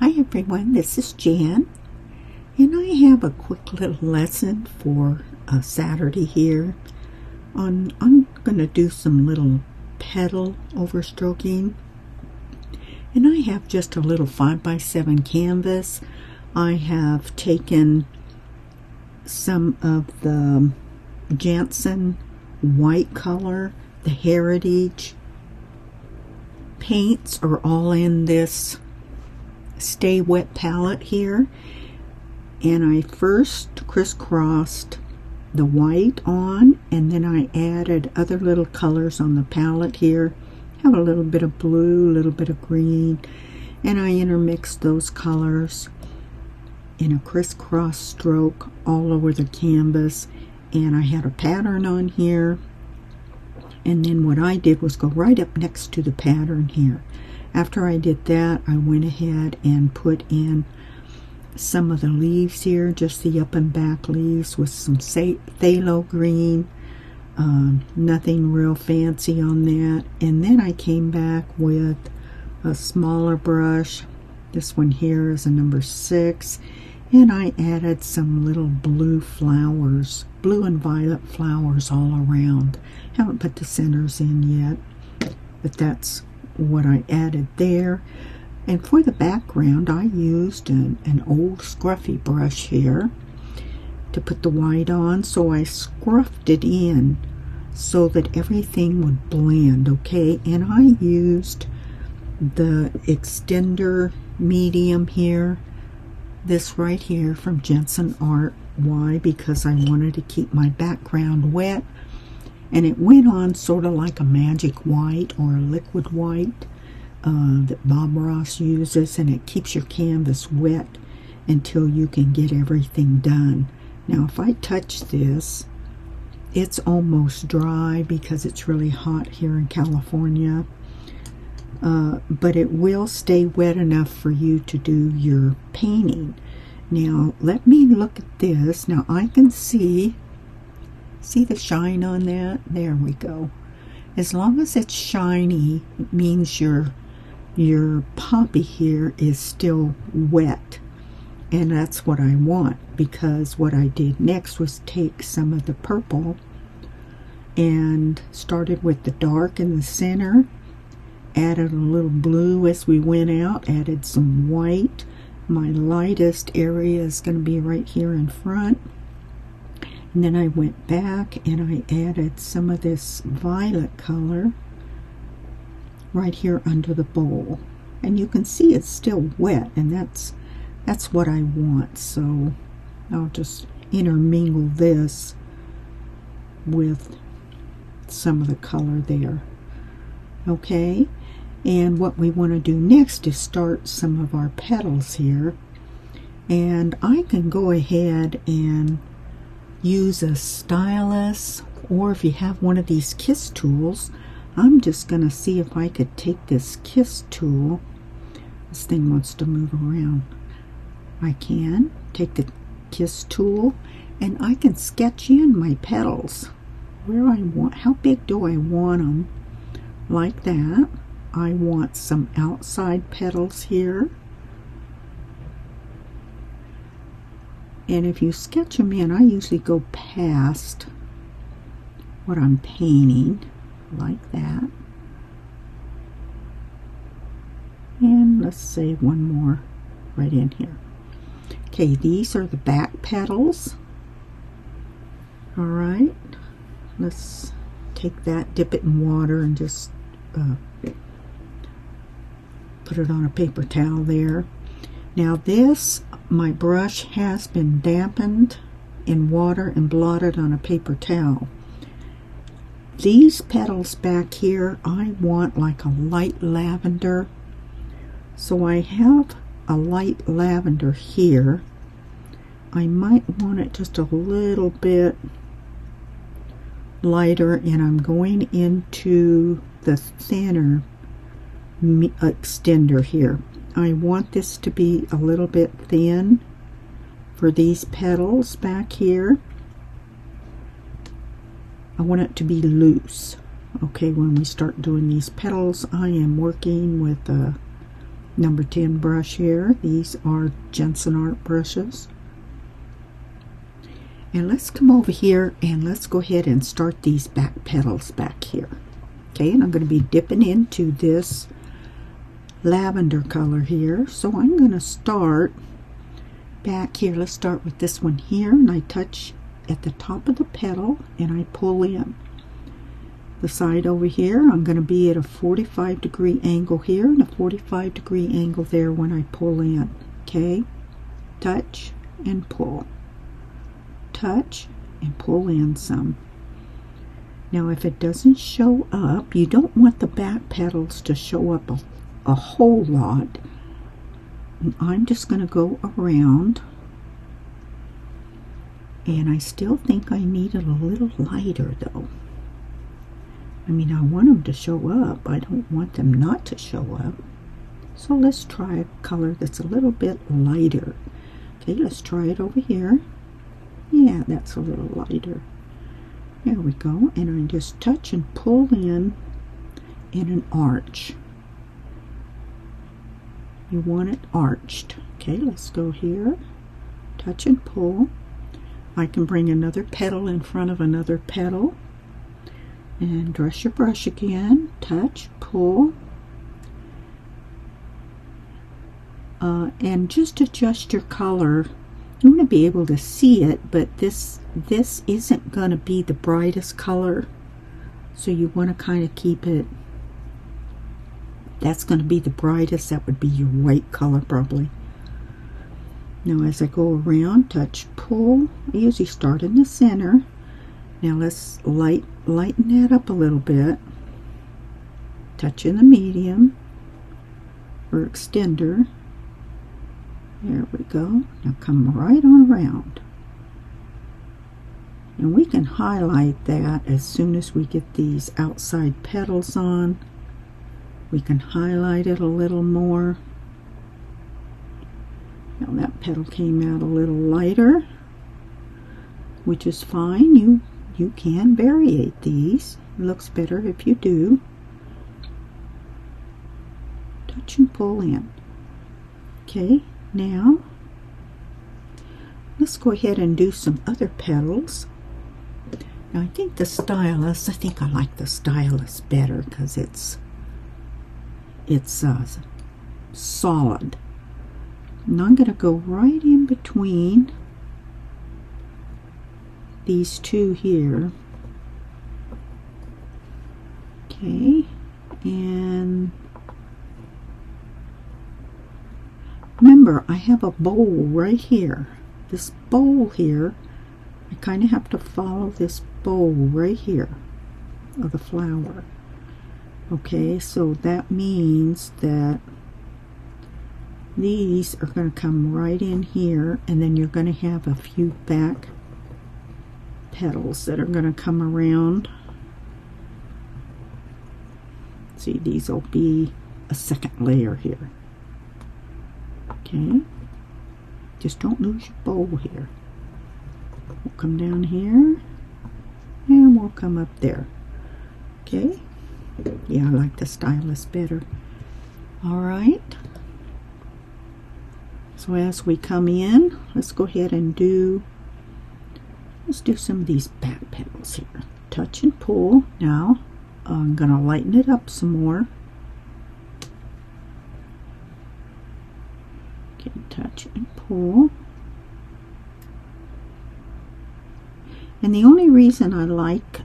Hi everyone, this is Jan, and I have a quick little lesson for Saturday here. I'm going to do some little petal overstroking, and I have just a little 5x7 canvas. I have taken some of the Jann white color, the Heritage paints are all in this Stay Wet palette here, and I first crisscrossed the white on, and then I added other little colors on the palette here. Have a little bit of blue, a little bit of green, and I intermixed those colors in a crisscross stroke all over the canvas. And I had a pattern on here, and then what I did was go right up next to the pattern here. After I did that, I went ahead and put in some of the leaves here, just the up and back leaves with some phthalo green, nothing real fancy on that. And then I came back with a smaller brush. This one here is a number 6, and I added some little blue flowers, blue and violet flowers all around. Haven't put the centers in yet, but that's what I added there. And for the background, I used an old scruffy brush here to put the white on, so I scruffed it in so that everything would blend, okay? And I used the extender medium here, this right here from Jann Art. Why? Because I wanted to keep my background wet, and it went on sort of like a magic white or a liquid white that Bob Ross uses, and it keeps your canvas wet until you can get everything done. Now if I touch this, it's almost dry because it's really hot here in California, but it will stay wet enough for you to do your painting. Now let me look at this. Now I can see the shine on that? There we go. As long as it's shiny, it means your poppy here is still wet, and that's what I want, because what I did next was take some of the purple and started with the dark in the center, added a little blue as we went out, added some white. My lightest area is going to be right here in front. And then I went back and I added some of this violet color right here under the bowl. And you can see it's still wet, and that's what I want. So I'll just intermingle this with some of the color there. Okay, and what we want to do next is start some of our petals here. And I can go ahead and use a stylus, or if you have one of these kiss tools, I'm just going to see if I could take this kiss tool. This thing wants to move around. I can take the kiss tool and I can sketch in my petals where I want. How big do I want them? Like that. I want some outside petals here. And if you sketch them in, I usually go past what I'm painting, like that. And let's say one more right in here. Okay, these are the back petals. All right, let's take that, dip it in water, and just put it on a paper towel there. Now this, my brush has been dampened in water and blotted on a paper towel. These petals back here, I want like a light lavender. So I have a light lavender here. I might want it just a little bit lighter, and I'm going into the thinner extender here. I want this to be a little bit thin for these petals back here. I want it to be loose. Okay, when we start doing these petals, I am working with a number 10 brush here. These are Jensen Art brushes. And let's come over here and let's go ahead and start these back petals back here. Okay, and I'm going to be dipping into this lavender color here. So I'm going to start back here. Let's start with this one here, and I touch at the top of the petal and I pull in. The side over here, I'm going to be at a 45-degree angle here and a 45-degree angle there when I pull in. Okay, touch and pull, touch and pull in some. Now if it doesn't show up, you don't want the back petals to show up a whole lot. And I'm just going to go around, and I still think I need it a little lighter though. I mean, I want them to show up. I don't want them not to show up. So let's try a color that's a little bit lighter. Okay, let's try it over here. Yeah, that's a little lighter. There we go. And I just touch and pull in an arch. You want it arched. Okay, let's go here. Touch and pull. I can bring another petal in front of another petal. And dress your brush again, touch, pull, and just adjust your color. You want to be able to see it, but this isn't going to be the brightest color, so you want to kind of keep it. That's going to be the brightest. That would be your white color probably. Now as I go around, touch, pull. I usually start in the center. Now let's lighten that up a little bit. Touch in the medium or extender. There we go. Now come right on around. And we can highlight that as soon as we get these outside petals on. We can highlight it a little more. Now that petal came out a little lighter, which is fine. You can variate these. It looks better if you do. Touch and pull in. Okay, now let's go ahead and do some other petals. Now I think I like the stylus better because it's solid. And I'm going to go right in between these two here. Okay, and remember I have a bowl right here. This bowl here, I kind of have to follow this bowl right here of the flower. Okay, so that means that these are going to come right in here, and then you're going to have a few back petals that are going to come around. See, these will be a second layer here. Okay, just don't lose your bowl here. We'll come down here and we'll come up there. Okay, yeah, I like the stylus better. Alright, so as we come in, let's go ahead and let's do some of these back petals here. Touch and pull. Now I'm going to lighten it up some more. Okay, touch and pull. And the only reason I like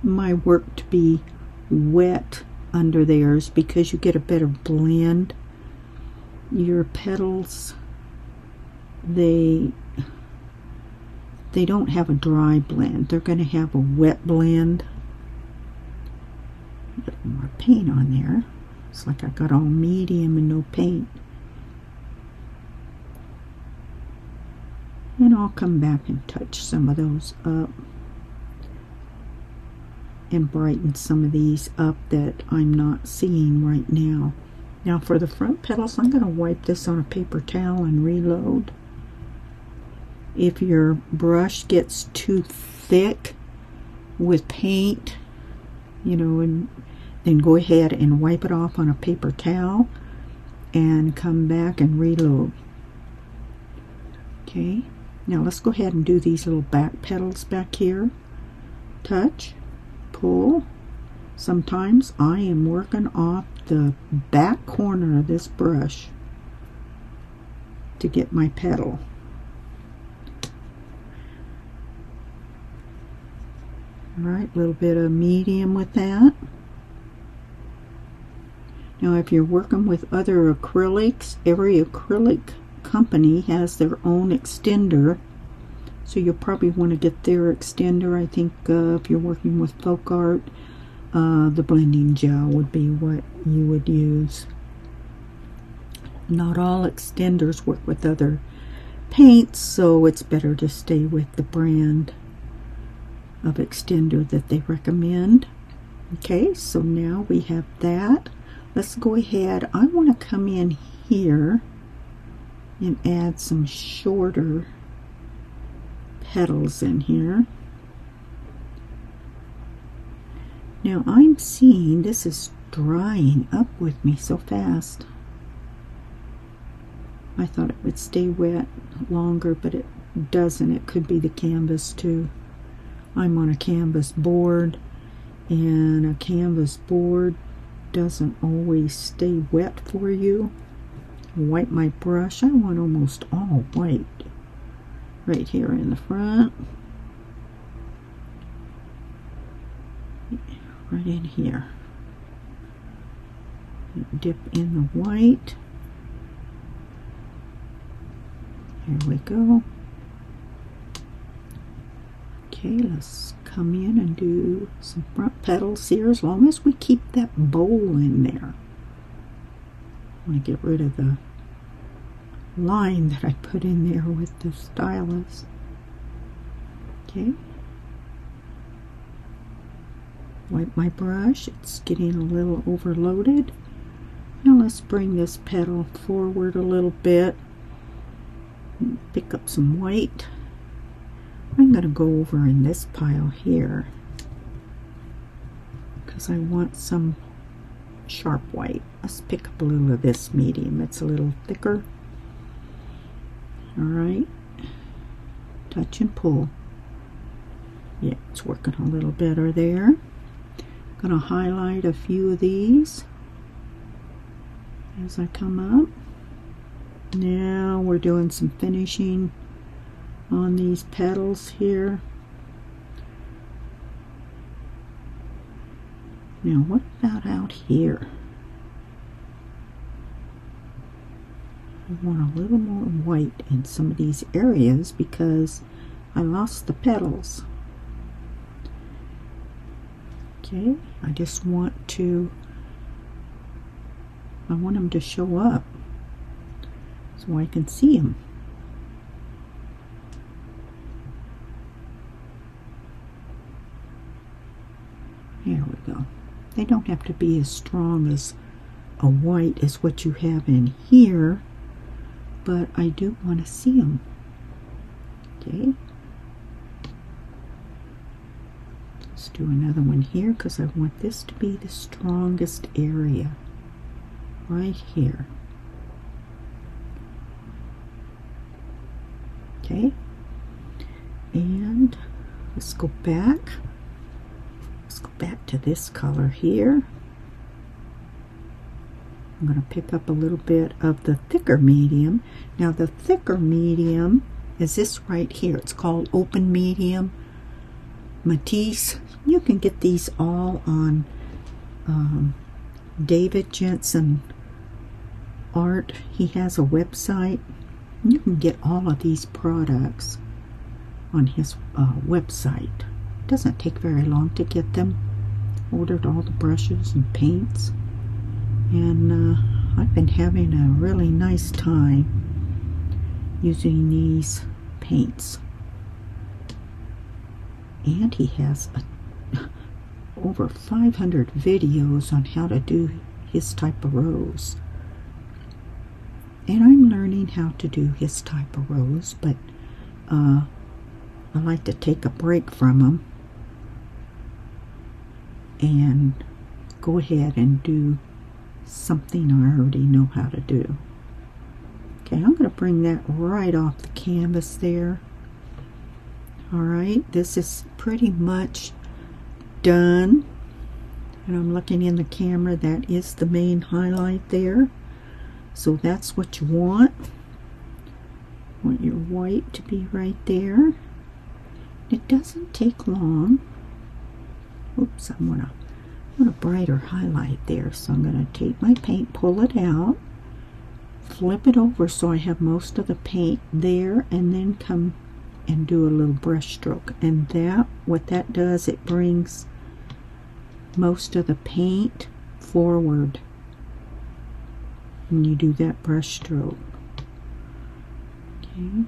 my work to be wet under there is because you get a better blend. Your petals, they don't have a dry blend. They're going to have a wet blend. A little more paint on there. It's like I got all medium and no paint. And I'll come back and touch some of those up and brighten some of these up that I'm not seeing right now. Now for the front petals, I'm going to wipe this on a paper towel and reload. If your brush gets too thick with paint, you know, and then go ahead and wipe it off on a paper towel. and come back and reload. Okay, now let's go ahead and do these little back petals back here. Touch, pull. Sometimes I am working off the back corner of this brush to get my petal. Alright, a little bit of medium with that. Now if you're working with other acrylics, every acrylic company has their own extender, so you'll probably want to get their extender. I think if you're working with folk art, the blending gel would be what you would use. Not all extenders work with other paints, so it's better to stay with the brand of extender that they recommend. Okay, so now we have that. Let's go ahead. I want to come in here and add some shorter petals in here. Now I'm seeing this is drying up with me so fast. I thought it would stay wet longer, but it doesn't. It could be the canvas too. I'm on a canvas board, and a canvas board doesn't always stay wet for you. Wipe my brush. I want almost all white right here in the front, right in here. Dip in the white. Here we go. Okay, let's come in and do some front petals here, as long as we keep that bowl in there. I want to get rid of the line that I put in there with the stylus. Okay. Wipe my brush. It's getting a little overloaded. Now let's bring this petal forward a little bit. Pick up some white. I'm going to go over in this pile here because I want some sharp white. Let's pick up a little of this medium. It's a little thicker. Alright. Touch and pull. Yeah, it's working a little better there. I'm going to highlight a few of these as I come up. Now we're doing some finishing on these petals here. Now what about out here? I want a little more white in some of these areas because I lost the petals. Okay, I just want them to show up so I can see them. There we go. They don't have to be as strong as a white as what you have in here, but I do want to see them. Okay. Let's do another one here because I want this to be the strongest area. Right here. Okay. And let's go back. Let's go back to this color here. I'm going to pick up a little bit of the thicker medium. Now the thicker medium is this right here. It's called Open Medium Matisse. You can get these all on David Jensen Art. He has a website. You can get all of these products on his website. It doesn't take very long to get them. Ordered all the brushes and paints, and I've been having a really nice time using these paints. And he has over 500 videos on how to do his type of rose. And I'm learning how to do his type of rose, but I like to take a break from him and go ahead and do something I already know how to do. Okay, I'm going to bring that right off the canvas there. Alright, this is pretty much done. And I'm looking in the camera, that is the main highlight there. So that's what you want. You want your white to be right there. It doesn't take long. Oops, I want a brighter highlight there. So I'm going to take my paint, pull it out, flip it over so I have most of the paint there, and then come and do a little brush stroke. And that, what that does, it brings most of the paint forward when you do that brush stroke. Okay.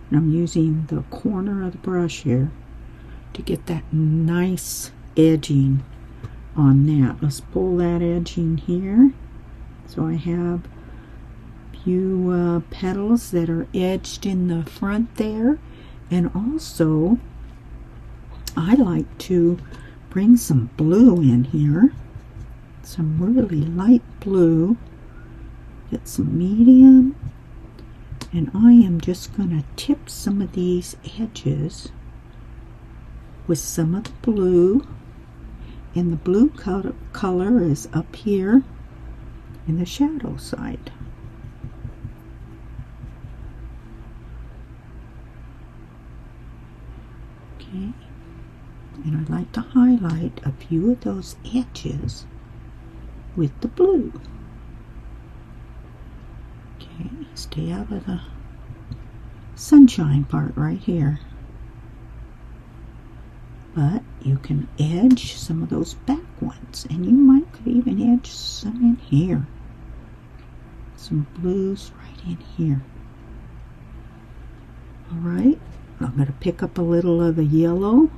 And I'm using the corner of the brush here to get that nice edging on that. Let's pull that edging here. So I have a few petals that are edged in the front there. And also, I like to bring some blue in here. Some really light blue. Get some medium. And I am just going to tip some of these edges with some of the blue. And the blue color is up here in the shadow side. Okay. And I'd like to highlight a few of those edges with the blue. Okay, stay out of the sunshine part right here. But you can edge some of those back ones, and you might could even edge some in here. Some blues right in here. Alright, I'm going to pick up a little of the yellow.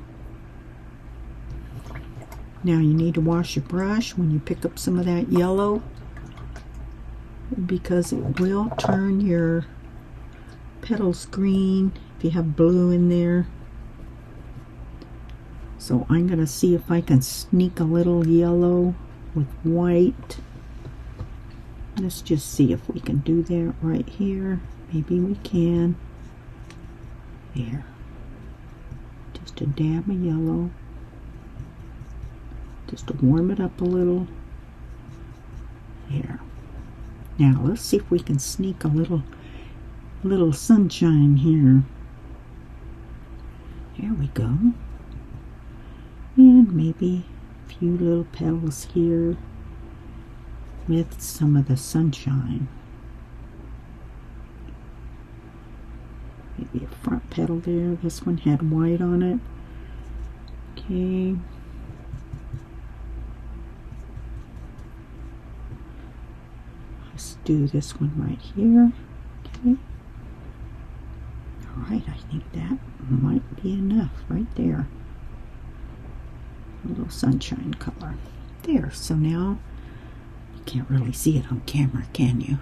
Now you need to wash your brush when you pick up some of that yellow, because it will turn your petals green if you have blue in there. So I'm going to see if I can sneak a little yellow with white. Let's just see if we can do that right here. Maybe we can. There. Just a dab of yellow. Just to warm it up a little. There. Now let's see if we can sneak a little sunshine here. There we go. And maybe a few little petals here with some of the sunshine. Maybe a front petal there. This one had white on it. Okay. Let's do this one right here. Okay. Alright, I think that might be enough right there. A little sunshine color. There, so now you can't really see it on camera, can you?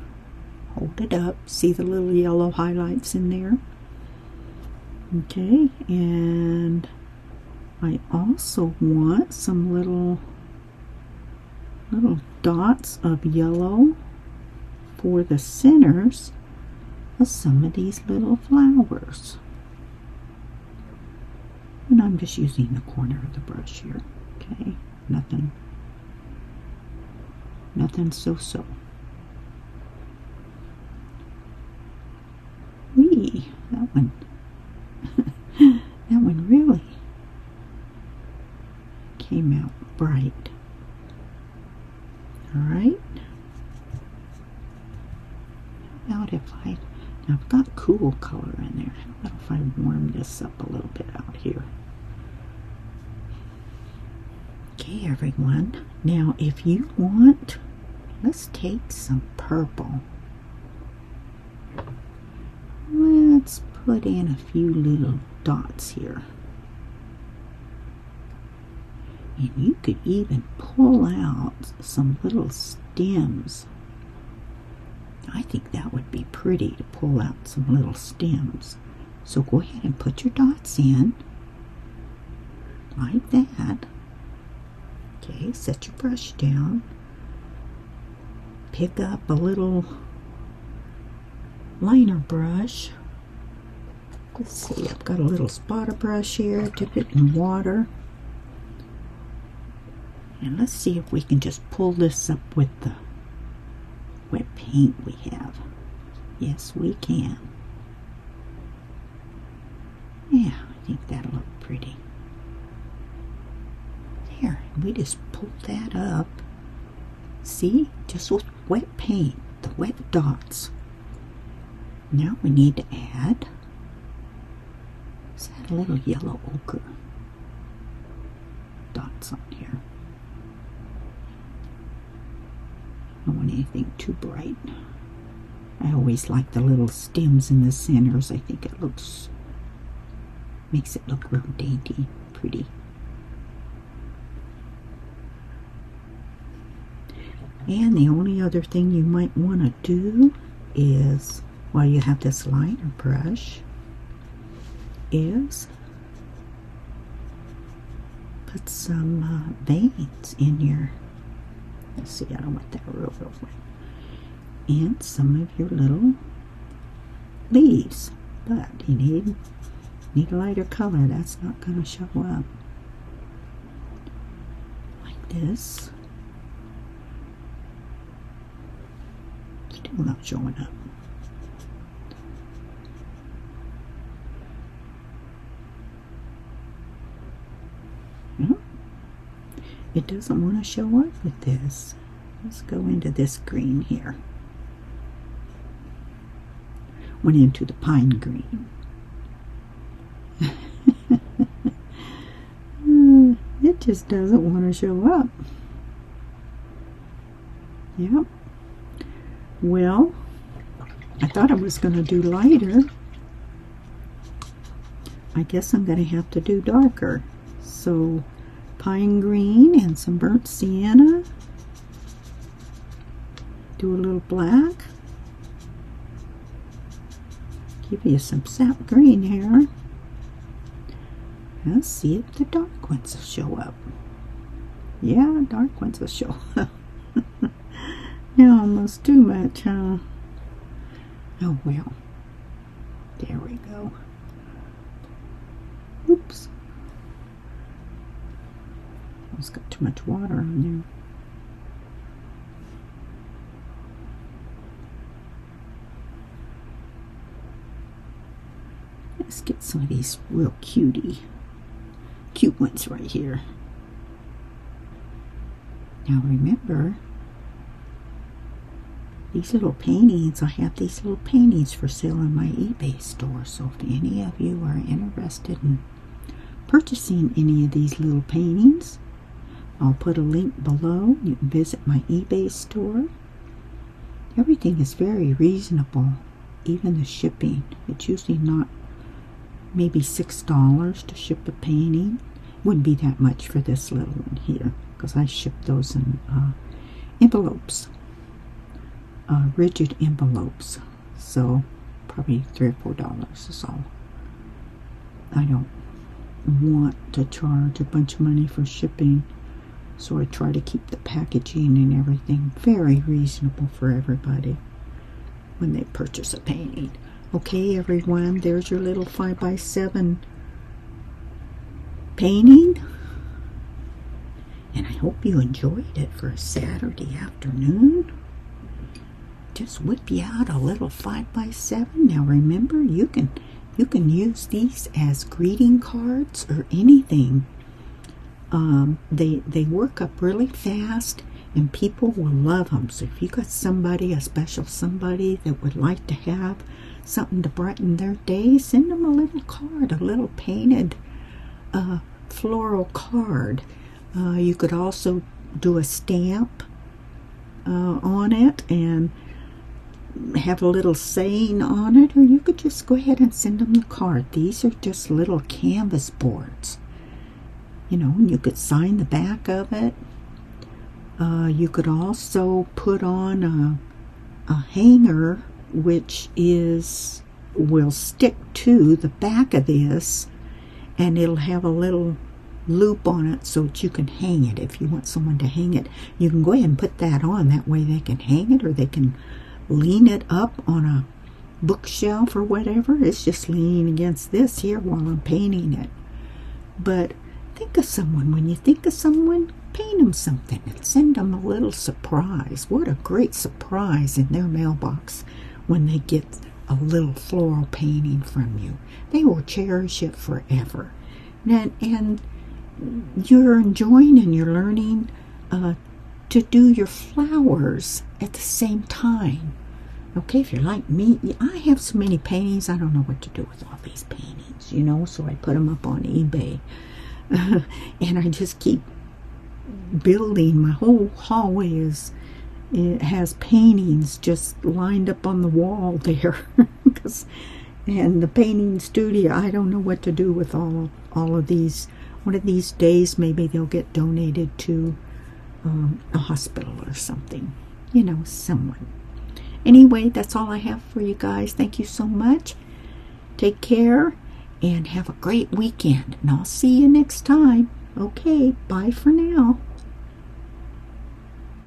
Hold it up, see the little yellow highlights in there? Okay, and I also want some little dots of yellow for the centers of some of these little flowers. And I'm just using the corner of the brush here. Okay, nothing so. Wee, that one that one really came out bright. Alright. How about if now I've got cool color in there. How about if I warm this up a little bit out here? Okay, everyone. Now, if you want, let's take some purple. Let's put in a few little dots here. And you could even pull out some little stems. I think that would be pretty to pull out some little stems. So go ahead and put your dots in like that. Okay, set your brush down. Pick up a little liner brush. Let's see, I've got a little spotter brush here. Dip it in water. And let's see if we can just pull this up with the wet paint we have. Yes, we can. Yeah, I think that'll look pretty. There, and we just pull that up. See, just with wet paint, the wet dots. Now we need to add, let's add a little yellow ochre dots on here. Don't want anything too bright. I always like the little stems in the centers. I think it makes it look real dainty, pretty. And the only other thing you might want to do is, while you have this liner brush, is put some veins in your, let's see, I don't want that real wet, and some of your little leaves, but you need a lighter color. That's not going to show up like this. Still not showing up. No, it doesn't want to show up with this. Let's go into this green here. Went into the pine green. It just doesn't want to show up. Yep. Well, I thought I was going to do lighter. I guess I'm going to have to do darker. So, pine green and some burnt sienna. Do a little black. Give you some sap green here. Let's see if the dark ones will show up. Yeah, dark ones will show up. Yeah, almost too much, huh? Oh well. There we go. Oops. Almost got too much water on there. Let's get some of these real cute ones right here. Now remember, these little paintings, I have these little paintings for sale on my eBay store. So if any of you are interested in purchasing any of these little paintings, I'll put a link below. You can visit my eBay store. Everything is very reasonable, even the shipping. It's usually not maybe $6 to ship a painting. Wouldn't be that much for this little one here, because I ship those in envelopes, rigid envelopes. So probably $3 or $4 is all. I don't want to charge a bunch of money for shipping, so I try to keep the packaging and everything very reasonable for everybody when they purchase a painting. Okay, everyone, there's your little 5x7 painting. And I hope you enjoyed it for a Saturday afternoon. Just whip you out a little 5x7. Now remember, you can use these as greeting cards or anything. They work up really fast, and people will love them. So if you got somebody, a special somebody that would like to have something to brighten their day, send them a little card, a little painted floral card. You could also do a stamp on it and have a little saying on it, or you could just go ahead and send them the card. These are just little canvas boards, you know, and you could sign the back of it. You could also put on a hanger, which will stick to the back of this, and it'll have a little loop on it so that you can hang it. If you want someone to hang it, you can go ahead and put that on. That way they can hang it, or they can lean it up on a bookshelf or whatever. It's just leaning against this here while I'm painting it. But think of someone. When you think of someone, paint them something and send them a little surprise. What a great surprise in their mailbox when they get a little floral painting from you. They will cherish it forever. And you're enjoying and you're learning to do your flowers at the same time. Okay, if you're like me, I have so many paintings, I don't know what to do with all these paintings, you know, so I put them up on eBay. And I just keep building. My whole hallway it has paintings just lined up on the wall there. And the painting studio, I don't know what to do with all of these. One of these days, maybe they'll get donated to a hospital or something. You know, someone. Anyway, that's all I have for you guys. Thank you so much. Take care and have a great weekend. And I'll see you next time. Okay, bye for now.